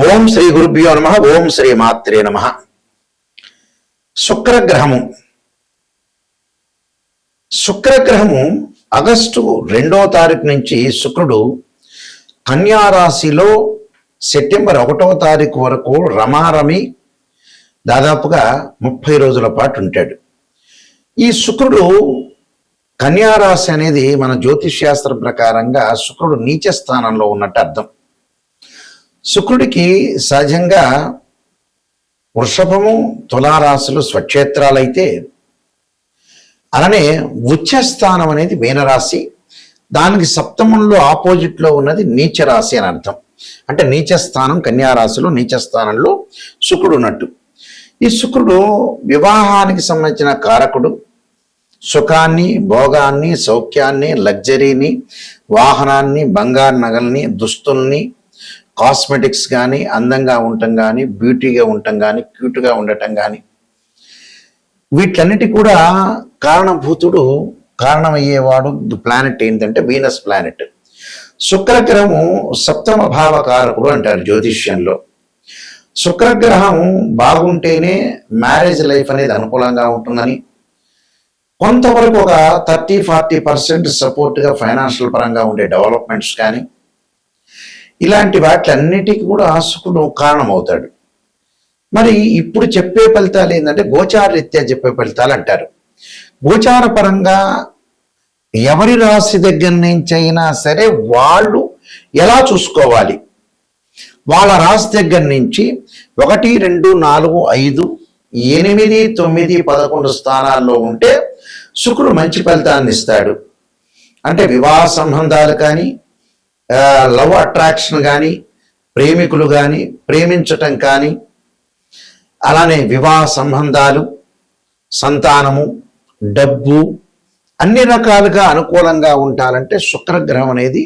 ఓం శ్రీ గురుభ్యో నమః. ఓం శ్రీ మాత్రే నమః. శుక్రగ్రహము ఆగస్టు 2వ తారీఖు నుంచి శుక్రుడు కన్యా రాశిలో సెప్టెంబర్ 1వ తారీఖు వరకు రమారమి దాదాపుగా 30 రోజుల పాటు ఉంటాడు. ఈ శుక్రుడు కన్యా రాశి అనేది మన జ్యోతిష్ శాస్త్రం ప్రకారంగా శుక్రుడు నీచ స్థానంలో ఉన్నట్టు అర్థం. శుక్రుడికి సహజంగా వృషభము తులారాశులు స్వక్షేత్రాలైతే, అలానే ఉచ్చ స్థానం అనేది మీనరాశి, దానికి సప్తమంలో ఆపోజిట్లో ఉన్నది నీచ రాశి అని అర్థం. అంటే నీచ స్థానం కన్యారాశిలో నీచ స్థానంలో శుక్రుడు ఉన్నట్టు. ఈ శుక్రుడు వివాహానికి సంబంధించిన కారకుడు. సుఖాన్ని, భోగాన్ని, సౌఖ్యాన్ని, లగ్జరీని, వాహనాన్ని, బంగారు నగల్ని, దుస్తుల్ని, కాస్మెటిక్స్ కానీ, అందంగా ఉండటం కానీ, బ్యూటీగా ఉండటం కానీ, క్యూట్గా ఉండటం కానీ, వీటన్నిటి కూడా కారణమయ్యేవాడు ప్లానెట్ ఏంటంటే వీనస్ ప్లానెట్. శుక్రగ్రహము సప్తమ భావకారకుడు అంటారు జ్యోతిష్యంలో. శుక్రగ్రహం బాగుంటేనే మ్యారేజ్ లైఫ్ అనేది అనుకూలంగా ఉంటుందని, కొంతవరకు ఒక 30-40% సపోర్ట్గా ఫైనాన్షియల్ పరంగా ఉండే డెవలప్మెంట్స్ కానీ, ఇలాంటి వాటిలన్నిటికీ కూడా శుక్రుడు కారణమవుతాడు. మరి ఇప్పుడు చెప్పే ఫలితాలు ఏంటంటే గోచార రీత్యా చెప్పే ఫలితాలు అంటారు. గోచార పరంగా ఎవరి రాశి దగ్గర నుంచి అయినా సరే వాళ్ళు ఎలా చూసుకోవాలి, వాళ్ళ రాశి దగ్గర నుంచి 1, 2, 4, 5, 8, 9, 11 స్థానాల్లో ఉంటే శుక్రుడు మంచి ఫలితాన్ని ఇస్తాడు. అంటే వివాహ సంబంధాలు కానీ, లవ్ అట్రాక్షన్ కానీ, ప్రేమికులు కానీ, ప్రేమించటం కానీ, అలానే వివాహ సంబంధాలు, సంతానము, డబ్బు అన్ని రకాలుగా అనుకూలంగా ఉండాలంటే శుక్రగ్రహం అనేది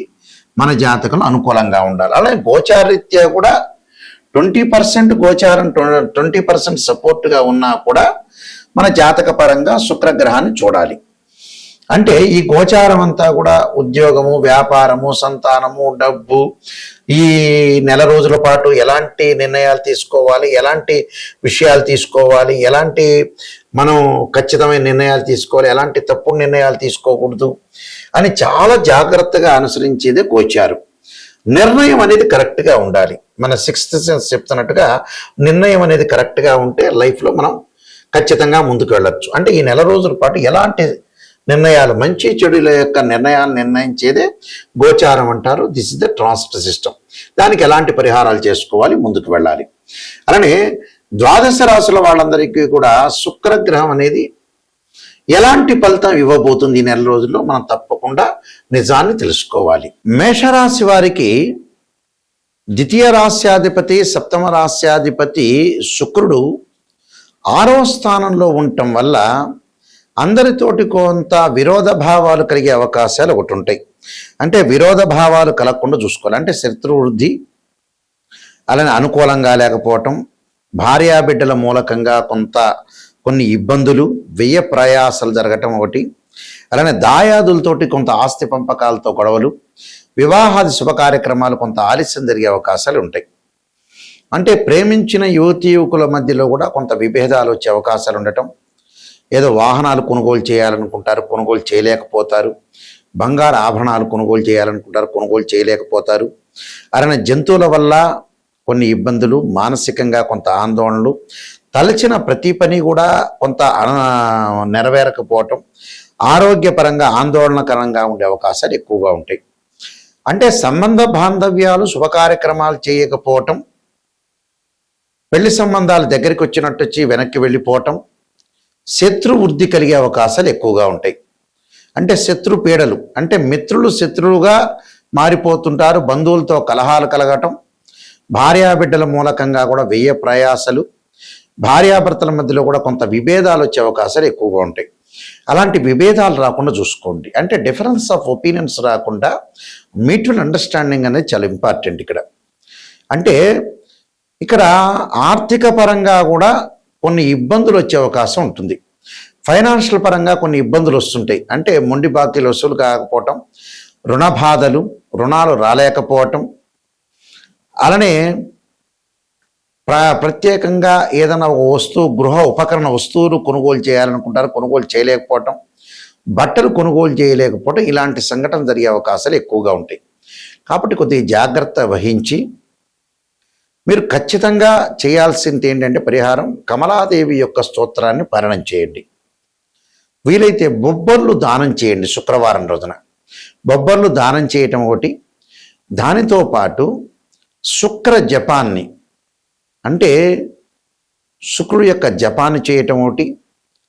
మన జాతకంలో అనుకూలంగా ఉండాలి. అలాగే గోచారరీత్యా కూడా 20% గోచారం 20% సపోర్ట్గా ఉన్నా కూడా మన జాతక పరంగా శుక్రగ్రహాన్ని చూడాలి. అంటే ఈ గోచారం అంతా కూడా ఉద్యోగము, వ్యాపారము, సంతానము, డబ్బు, ఈ నెల రోజుల పాటు ఎలాంటి నిర్ణయాలు తీసుకోవాలి, ఎలాంటి విషయాలు తీసుకోవాలి, ఎలాంటి మనం ఖచ్చితమైన నిర్ణయాలు తీసుకోవాలి, ఎలాంటి తప్పుడు నిర్ణయాలు తీసుకోకూడదు అని చాలా జాగ్రత్తగా అనుసరించేదే గోచారం. నిర్ణయం అనేది కరెక్ట్గా ఉండాలి. మన 6th సెన్స్ చెప్తున్నట్టుగా నిర్ణయం అనేది కరెక్ట్గా ఉంటే లైఫ్లో మనం ఖచ్చితంగా ముందుకు వెళ్ళొచ్చు. అంటే ఈ నెల రోజుల పాటు ఎలాంటి నిర్ణయాలు, మంచి చెడుల యొక్క నిర్ణయాలు నిర్ణయించేదే గోచారం అంటారు. This is the transit system. దానికి ఎలాంటి పరిహారాలు చేసుకోవాలి, ముందుకు వెళ్ళాలి. అలానే ద్వాదశ రాశుల వాళ్ళందరికీ కూడా శుక్రగ్రహం అనేది ఎలాంటి ఫలితం ఇవ్వబోతుంది ఈ నెల రోజుల్లో మనం తప్పకుండా నిజాన్ని తెలుసుకోవాలి. మేషరాశి వారికి ద్వితీయ రాశ్యాధిపతి, సప్తమ రాశ్యాధిపతి శుక్రుడు 6వ స్థానంలో ఉండటం వల్ల అందరితోటి కొంత విరోధ భావాలు కలిగే అవకాశాలు ఒకటి ఉంటాయి. అంటే విరోధ భావాలు కలగకుండా చూసుకోవాలి. అంటే శత్రు వృద్ధి, అలానే అనుకూలంగా లేకపోవటం, భార్యాబిడ్డల మూలకంగా కొన్ని ఇబ్బందులు, వ్యయ ప్రయాసాలు జరగటం ఒకటి, అలానే దాయాదులతోటి కొంత ఆస్తి పంపకాలతో గొడవలు, వివాహాది శుభ కార్యక్రమాలు కొంత ఆలస్యం జరిగే అవకాశాలు ఉంటాయి. అంటే ప్రేమించిన యువతీ యువకుల మధ్యలో కూడా కొంత విభేదాలు వచ్చే అవకాశాలు ఉండటం, ఏదో వాహనాలు కొనుగోలు చేయాలనుకుంటారు, కొనుగోలు చేయలేకపోతారు, బంగారు ఆభరణాలు కొనుగోలు చేయాలనుకుంటారు, కొనుగోలు చేయలేకపోతారు, అలానే జంతువుల వల్ల కొన్ని ఇబ్బందులు, మానసికంగా కొంత ఆందోళనలు, తలచిన ప్రతి పని కూడా కొంత నెరవేరకపోవటం, ఆరోగ్యపరంగా ఆందోళనకరంగా ఉండే అవకాశాలు ఎక్కువగా ఉంటాయి. అంటే సంబంధ బాంధవ్యాలు, శుభ కార్యక్రమాలు చేయకపోవటం, పెళ్లి సంబంధాలు దగ్గరికి వచ్చినట్టు వచ్చి వెనక్కి వెళ్ళిపోవటం, శత్రు వృద్ధి కలిగే అవకాశాలు ఎక్కువగా ఉంటాయి. అంటే శత్రు పీడలు, అంటే మిత్రులు శత్రువుగా మారిపోతుంటారు, బంధువులతో కలహాలు కలగటం, భార్యాబిడ్డల మూలకంగా కూడా వ్యయ ప్రయాసలు, భార్యాభర్తల మధ్యలో కూడా కొంత విభేదాలు వచ్చే అవకాశాలు ఎక్కువగా ఉంటాయి. అలాంటి విభేదాలు రాకుండా చూసుకోండి. అంటే డిఫరెన్స్ ఆఫ్ ఒపీనియన్స్ రాకుండా మ్యూచువల్ అండర్స్టాండింగ్ అనేది చాలా ఇంపార్టెంట్ ఇక్కడ. అంటే ఇక్కడ ఆర్థిక పరంగా కూడా కొన్ని ఇబ్బందులు వచ్చే అవకాశం ఉంటుంది. ఫైనాన్షియల్ పరంగా కొన్ని ఇబ్బందులు వస్తుంటాయి. అంటే మొండి బాకీలు వసూలు కాకపోవటం, రుణ బాధలు, రుణాలు రాలేకపోవటం, అలానే ప్రత్యేకంగా ఏదైనా ఒక వస్తువు, గృహ ఉపకరణ వస్తువులు కొనుగోలు చేయాలనుకుంటారు, కొనుగోలు చేయలేకపోవటం, బట్టలు కొనుగోలు చేయలేకపోవటం, ఇలాంటి సంఘటన జరిగే అవకాశాలు ఎక్కువగా ఉంటాయి. కాబట్టి కొద్దిగా జాగ్రత్త వహించి మీరు ఖచ్చితంగా చేయాల్సింది ఏంటంటే పరిహారం, కమలాదేవి యొక్క స్తోత్రాన్ని పారాయణం చేయండి. వీలైతే బొబ్బర్లు దానం చేయండి. శుక్రవారం రోజున బొబ్బర్లు దానం చేయటం ఒకటి, దానితో పాటు శుక్ర జపాన్ని అంటే శుక్రుడు యొక్క జపాన్ని చేయటం ఒకటి,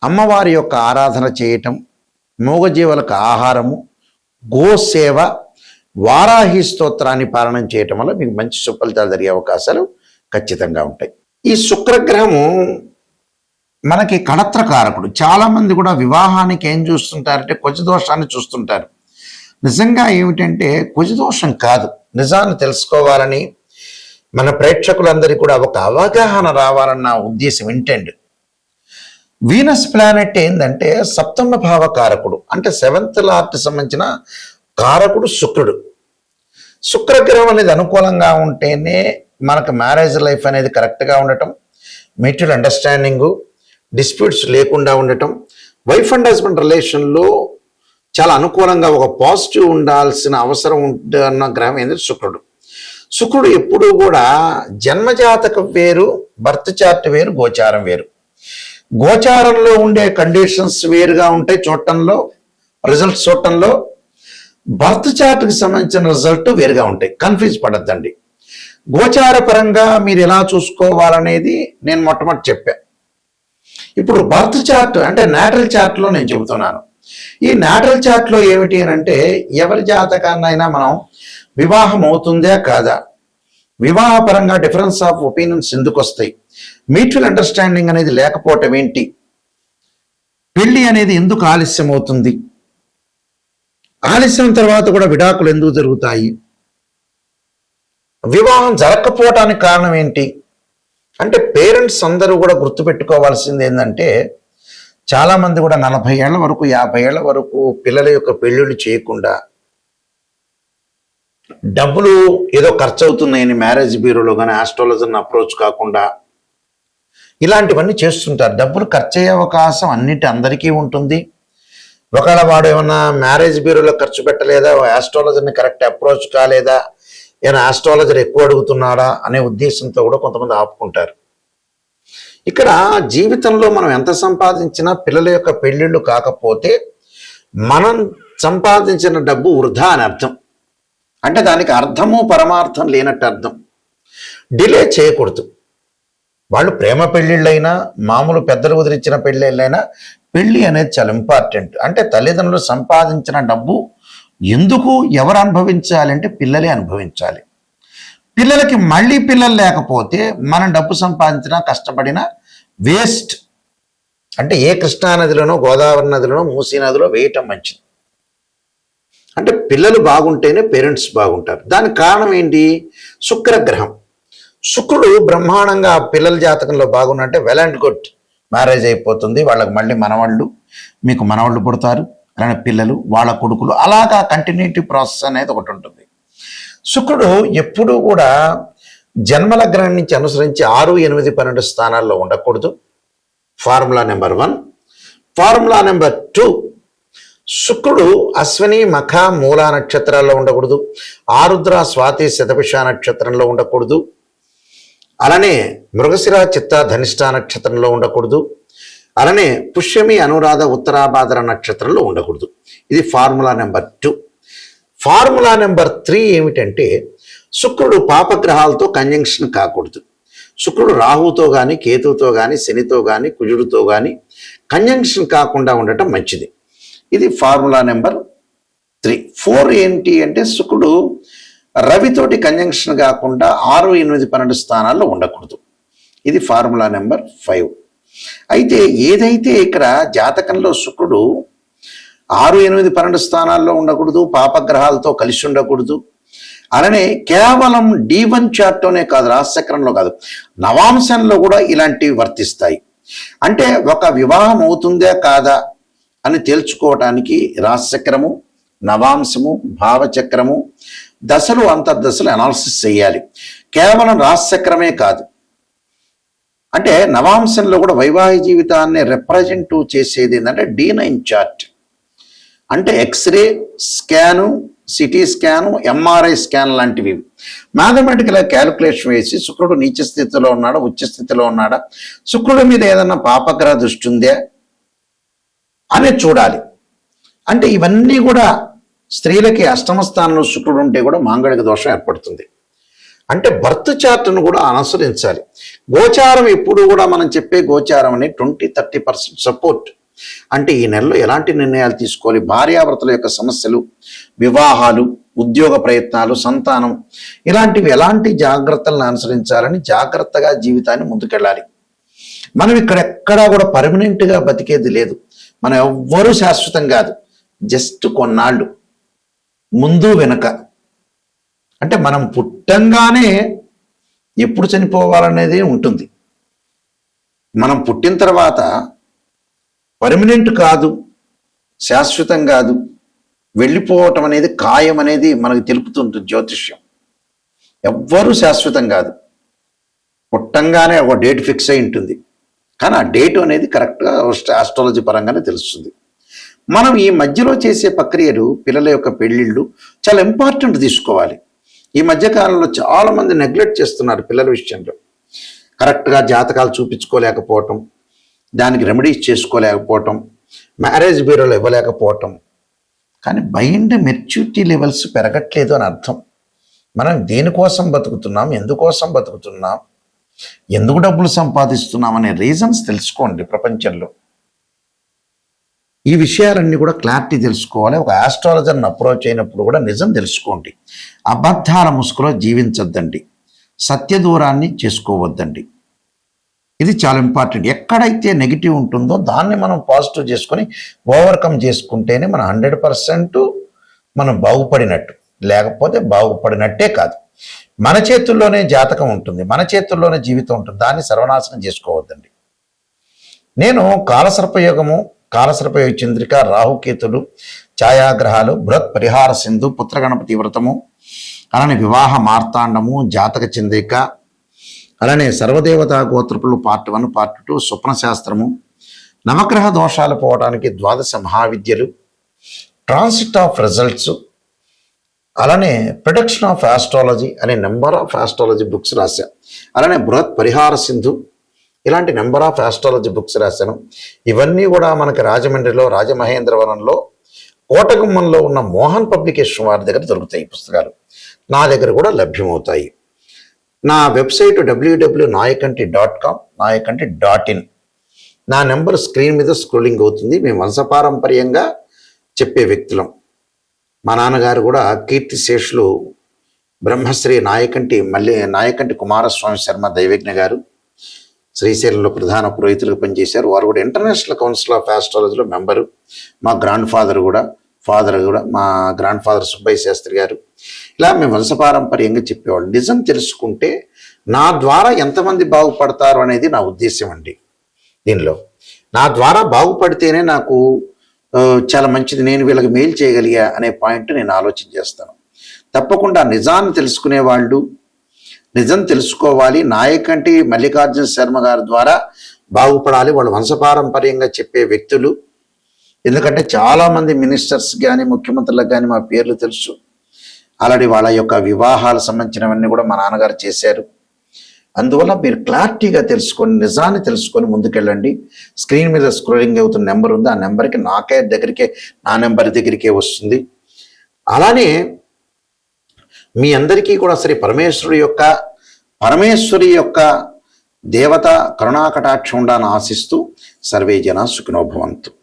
అమ్మవారి యొక్క ఆరాధన చేయటం, మూగజీవులకు ఆహారము, గోసేవ, వారాహి స్తోత్రాన్ని పాలనం చేయటం వల్ల మీకు మంచి సుఫలితాలు జరిగే అవకాశాలు ఖచ్చితంగా ఉంటాయి. ఈ శుక్రగ్రహము మనకి కళత్రకారకుడు. చాలామంది కూడా వివాహానికి ఏం చూస్తుంటారంటే కుజదోషాన్ని చూస్తుంటారు. నిజంగా ఏమిటంటే కుజదోషం కాదు. నిజాన్ని తెలుసుకోవాలని మన ప్రేక్షకులందరికీ కూడా ఒక అవగాహన రావాలన్న ఉద్దేశం ఏంటండి. వీనస్ ప్లానెట్ ఏంటంటే సప్తమ భావ కారకుడు, అంటే 7th లార్డ్కి సంబంధించిన కారకుడు శుక్రుడు. శుక్రగ్రహం అనేది అనుకూలంగా ఉంటేనే మనకు మ్యారేజ్ లైఫ్ అనేది కరెక్ట్గా ఉండటం, మ్యూచువల్ అండర్స్టాండింగు, డిస్ప్యూట్స్ లేకుండా ఉండటం, వైఫ్ అండ్ హస్బెండ్ రిలేషన్లో చాలా అనుకూలంగా ఒక పాజిటివ్ ఉండాల్సిన అవసరం ఉంటున్న గ్రహం ఏంటంటే శుక్రుడు. శుక్రుడు ఎప్పుడూ కూడా జన్మజాతకం వేరు, బర్త్ చార్ట్ వేరు, గోచారం వేరు. గోచారంలో ఉండే కండిషన్స్ వేరుగా ఉంటాయి చూడటంలో, రిజల్ట్స్ చూడటంలో. బర్త్ చార్ట్కి సంబంధించిన రిజల్ట్ వేరుగా ఉంటాయి. కన్ఫ్యూజ్ పడద్దండి. గోచార పరంగా మీరు ఎలా చూసుకోవాలనేది నేను మొట్టమొదటి చెప్పా. ఇప్పుడు బర్త్ చార్ట్ అంటే నాటల్ చార్ట్లో నేను చెబుతున్నాను. ఈ నాటల్ చార్ట్లో ఏమిటి అని అంటే ఎవరి జాతకాన్నైనా మనం వివాహం అవుతుందా కాదా, వివాహపరంగా డిఫరెన్స్ ఆఫ్ ఒపీనియన్స్ ఎందుకు వస్తాయి, మ్యూచువల్ అండర్స్టాండింగ్ అనేది లేకపోవటం ఏంటి, పెళ్లి అనేది ఎందుకు ఆలస్యం అవుతుంది, ఆలస్యం తర్వాత కూడా విడాకులు ఎందుకు జరుగుతాయి, వివాహం జరగకపోవటానికి కారణం ఏంటి అంటే పేరెంట్స్ అందరూ కూడా గుర్తుపెట్టుకోవాల్సింది ఏంటంటే చాలామంది కూడా 40 ఏళ్ల వరకు 50 ఏళ్ల వరకు పిల్లల యొక్క పెళ్ళిళ్ళు చేయకుండా డబ్బులు ఏదో ఖర్చు అవుతున్నాయని మ్యారేజ్ బ్యూరోలో కానీ ఆస్ట్రాలజర్ని అప్రోచ్ కాకుండా ఇలాంటివన్నీ చేస్తుంటారు. డబ్బులు ఖర్చు అయ్యే అవకాశం అందరికీ ఉంటుంది. ఒకవేళ వాడు ఏమన్నా మ్యారేజ్ బ్యూరోలో ఖర్చు పెట్టలేదా, ఆస్ట్రాలజర్ని కరెక్ట్ అప్రోచ్ కాలేదా, ఏమైనా ఆస్ట్రాలజర్ ఎక్కువ అడుగుతున్నాడా అనే ఉద్దేశంతో కూడా కొంతమంది ఆపుకుంటారు. ఇక్కడ జీవితంలో మనం ఎంత సంపాదించినా పిల్లల యొక్క పెళ్ళిళ్ళు కాకపోతే మనం సంపాదించిన డబ్బు వృధా అని అర్థం. అంటే దానికి అర్థము పరమార్థం లేనట్టు అర్థం. డిలే చేయకూడదు. వాళ్ళు ప్రేమ పెళ్ళిళ్ళైనా మామూలు పెద్దలు వదిలించిన పెళ్ళిళ్ళైనా పెళ్ళి అనేది చాలా ఇంపార్టెంట్. అంటే తల్లిదండ్రులు సంపాదించిన డబ్బు ఎందుకు ఎవరు అనుభవించాలి అంటే పిల్లలే అనుభవించాలి. పిల్లలకి మళ్ళీ పిల్లలు లేకపోతే మనం డబ్బు సంపాదించినా కష్టపడినా వేస్ట్. అంటే ఏ కృష్ణా నదిలోనో గోదావరి నదిలోనో మూసీ నదిలో వేయటం మంచిది. అంటే పిల్లలు బాగుంటేనే పేరెంట్స్ బాగుంటారు. దానికి కారణం ఏంటి? శుక్రగ్రహం. శుక్రుడు బ్రహ్మాండంగా పిల్లల జాతకంలో బాగున్నట్టే వెల్ అండ్ గుడ్, మ్యారేజ్ అయిపోతుంది, వాళ్ళకి మళ్ళీ మనవాళ్ళు, మీకు మనవాళ్ళు పుడతారు, అలానే పిల్లలు, వాళ్ళ కొడుకులు, అలాగా కంటిన్యూటీ ప్రాసెస్ అనేది ఒకటి ఉంటుంది. శుక్రుడు ఎప్పుడూ కూడా జన్మలగ్నం నుంచి అనుసరించి 6, 8, 12 స్థానాల్లో ఉండకూడదు. Formula number 1. ఫార్ములా నెంబర్ 2, శుక్రుడు అశ్విని, మఖ, మూల నక్షత్రాల్లో ఉండకూడదు. ఆరుద్ర, స్వాతి, శతభిష నక్షత్రంలో ఉండకూడదు. అలానే మృగశిర, చిత్త, ధనిష్ట నక్షత్రంలో ఉండకూడదు. అలానే పుష్యమి, అనురాధ, ఉత్తరాభాద్ర నక్షత్రంలో ఉండకూడదు. ఇది ఫార్ములా నెంబర్ 2. ఫార్ములా నెంబర్ 3 ఏమిటంటే శుక్రుడు పాపగ్రహాలతో కంజంక్షన్ కాకూడదు. శుక్రుడు రాహుతో కానీ, కేతువుతో కానీ, శనితో కానీ, కుజుడితో కానీ కంజంక్షన్ కాకుండా ఉండటం మంచిది. ఇది ఫార్ములా నెంబర్ 3. 4 ఏంటి అంటే శుక్రుడు రవితోటి కంజంక్షన్ కాకుండా 6, 8, 12 స్థానాల్లో ఉండకూడదు. ఇది ఫార్ములా నెంబర్ 5. అయితే ఏదైతే ఇక్కడ జాతకంలో శుక్రుడు 6, 8, 12 స్థానాల్లో ఉండకూడదు, పాపగ్రహాలతో కలిసి ఉండకూడదు, అలానే కేవలం D1 చార్ట్లోనే కాదు, రాశిచక్రంలో కాదు, నవాంశంలో కూడా ఇలాంటివి వర్తిస్తాయి. అంటే ఒక వివాహం అవుతుందా కాదా అని తేల్చుకోవటానికి రాశిచక్రము, నవాంశము, భావచక్రము, దశలు, అంతర్దశలు అనాలిసిస్ చేయాలి. కేవలం రాశిచక్రమే కాదు, అంటే నవాంశంలో కూడా వైవాహిక జీవితాన్ని రిప్రజెంట్ చేసేది ఏంటంటే D9 చార్ట్. అంటే X-ray scan, CT scan, MRI scan లాంటివి మ్యాథమెటికల్ క్యాలిక్యులేషన్ వేసి శుక్రుడు నీచ స్థితిలో ఉన్నాడా, ఉచ్చ స్థితిలో ఉన్నాడా, శుక్రుడి మీద ఏదన్నా పాపగ్రహ దృష్టి ఉందా అనేది చూడాలి. అంటే ఇవన్నీ కూడా స్త్రీలకి అష్టమ స్థానంలో శుక్రుడు ఉంటే కూడా మాంగళిక దోషం ఏర్పడుతుంది. అంటే బర్త్ చార్ట్ను కూడా అనుసరించాలి. గోచారం ఎప్పుడు కూడా మనం చెప్పే గోచారం అనేది 20-30% సపోర్ట్. అంటే ఈ నెలలో ఎలాంటి నిర్ణయాలు తీసుకోవాలి, భార్యాభర్తల యొక్క సమస్యలు, వివాహాలు, ఉద్యోగ ప్రయత్నాలు, సంతానం, ఇలాంటివి ఎలాంటి జాగ్రత్తలను అనుసరించాలని జాగ్రత్తగా జీవితాన్ని ముందుకెళ్ళాలి. మనం ఇక్కడెక్కడా కూడా పర్మనెంట్గా బతికేది లేదు. మనం ఎవ్వరూ శాశ్వతం కాదు, జస్ట్ కొన్నాళ్ళు ముందు వెనక. అంటే మనం పుట్టంగానే ఎప్పుడు చనిపోవాలనేది ఉంటుంది. మనం పుట్టిన తర్వాత పర్మనెంట్ కాదు, శాశ్వతం కాదు, వెళ్ళిపోవటం అనేది ఖాయం అనేది మనకు తెలుపుతుంది జ్యోతిష్యం. ఎవ్వరూ శాశ్వతం కాదు. పుట్టంగానే ఒక డేట్ ఫిక్స్ అయి ఉంటుంది, కానీ ఆ డేట్ అనేది కరెక్ట్గా ఆస్ట్రాలజీ పరంగానే తెలుస్తుంది. మనం ఈ మధ్యలో చేసే ప్రక్రియలు, పిల్లల యొక్క పెళ్ళిళ్ళు చాలా ఇంపార్టెంట్ తీసుకోవాలి. ఈ మధ్యకాలంలో చాలామంది నెగ్లెక్ట్ చేస్తున్నారు పిల్లల విషయంలో. కరెక్ట్గా జాతకాలు చూపించుకోలేకపోవటం, దానికి రెమెడీస్ చేసుకోలేకపోవటం, మ్యారేజ్ బ్యూరోలు ఇవ్వలేకపోవటం. కానీ మైండ్ మెచ్యూరిటీ లెవెల్స్ పెరగట్లేదు అని అర్థం. మనం దేనికోసం బతుకుతున్నాం, ఎందుకోసం బతుకుతున్నాం, ఎందుకు డబ్బులు సంపాదిస్తున్నాం అనే రీజన్స్ తెలుసుకోండి. ప్రపంచంలో ఈ విషయాలన్నీ కూడా క్లారిటీ తెలుసుకోవాలి. ఒక ఆస్ట్రాలజర్ని అప్రోచ్ అయినప్పుడు కూడా నిజం తెలుసుకోండి. అబద్ధాల ముసుగులో జీవించొద్దండి, సత్య దూరాన్ని చేసుకోవద్దండి. ఇది చాలా ఇంపార్టెంట్. ఎక్కడైతే నెగిటివ్ ఉంటుందో దాన్ని మనం పాజిటివ్ చేసుకొని ఓవర్కమ్ చేసుకుంటేనే మనం 100% మనం బాగుపడినట్టు, లేకపోతే బాగుపడినట్టే కాదు. మన చేతుల్లోనే జాతకం ఉంటుంది, మన చేతుల్లోనే జీవితం ఉంటుంది, దాన్ని సర్వనాశనం చేసుకోవద్దండి. నేను కాలసర్పయోగము, కాలసర్పయోగ చంద్రిక, రాహుకేతులు, ఛాయాగ్రహాలు, బృహత్ పరిహార సింధు, పుత్రగణపతి వ్రతము, అలానే వివాహ మార్తాండము, జాతక చంద్రిక, అలానే సర్వదేవతా గోత్రపులు పార్ట్ 1, పార్ట్ 2, స్వప్న శాస్త్రము, నవగ్రహ దోషాలు పోవడానికి 12 మహావిద్యలు, ట్రాన్సిట్ ఆఫ్ రిజల్ట్స్, అలానే ప్రొడక్షన్ ఆఫ్ ఆస్ట్రాలజీ అనే నెంబర్ ఆఫ్ ఆస్ట్రాలజీ బుక్స్ రాశాను. అలానే బృహత్ పరిహార సింధు, ఇలాంటి నెంబర్ ఆఫ్ ఆస్ట్రాలజీ బుక్స్ రాశాను. ఇవన్నీ కూడా మనకి రాజమండ్రిలో, రాజమహేంద్రవరంలో, కోటగుమ్మంలో ఉన్న మోహన్ పబ్లికేషన్ వారి దగ్గర దొరుకుతాయి ఈ పుస్తకాలు. నా దగ్గర కూడా లభ్యమవుతాయి. నా వెబ్సైట్ www.nayakanti.com, nayakanti.in. నా నెంబర్ స్క్రీన్ మీద స్క్రోలింగ్ అవుతుంది. మేము వంశపారంపర్యంగా చెప్పే వ్యక్తులం. మా నాన్నగారు కూడా కీర్తిశేషులు బ్రహ్మశ్రీ నాయకంటి కుమారస్వామి శర్మ దైవజ్ఞ గారు శ్రీశైలంలో ప్రధాన పురోహితులుగా పనిచేశారు. వారు కూడా ఇంటర్నేషనల్ కౌన్సిల్ ఆఫ్ ఆస్ట్రాలజీలో మెంబరు. మా ఫాదర్ కూడా మా గ్రాండ్ ఫాదర్ సుబ్బయ్య శాస్త్రి గారు. ఇలా మేము వంశపారంపర్యంగా చెప్పేవాళ్ళు. నిజం తెలుసుకుంటే నా ద్వారా ఎంతమంది బాగుపడతారు అనేది నా ఉద్దేశం అండి. దీనిలో నా ద్వారా బాగుపడితేనే నాకు చాలా మంచిది, నేను వీళ్ళకి మెయిల్ చేయగలిగా అనే పాయింట్ నేను ఆలోచన చేస్తాను. తప్పకుండా నిజాన్ని తెలుసుకునే వాళ్ళు నిజం తెలుసుకోవాలి. నాయకంటి మల్లికార్జున శర్మ గారి ద్వారా బాగుపడాలి. వాళ్ళు వంశపారంపర్యంగా చెప్పే వ్యక్తులు. ఎందుకంటే చాలామంది మినిస్టర్స్ కానీ, ముఖ్యమంత్రులకు కానీ మా పేర్లు తెలుసు. ఆల్రెడీ వాళ్ళ యొక్క వివాహాలకు సంబంధించినవన్నీ కూడా మా నాన్నగారు చేశారు. అందువల్ల మీరు క్లారిటీగా తెలుసుకొని, నిజాన్ని తెలుసుకొని ముందుకెళ్ళండి. స్క్రీన్ మీద స్క్రోలింగ్ అవుతున్న నెంబర్ ఉంది, ఆ నెంబర్కి నా నెంబర్ దగ్గరికే వస్తుంది. అలానే మీ అందరికీ కూడా శ్రీ పరమేశ్వరి యొక్క దేవత కరుణాకటాక్షం ఉండాలని ఆశిస్తూ సర్వే జన సుఖినో భవంతు.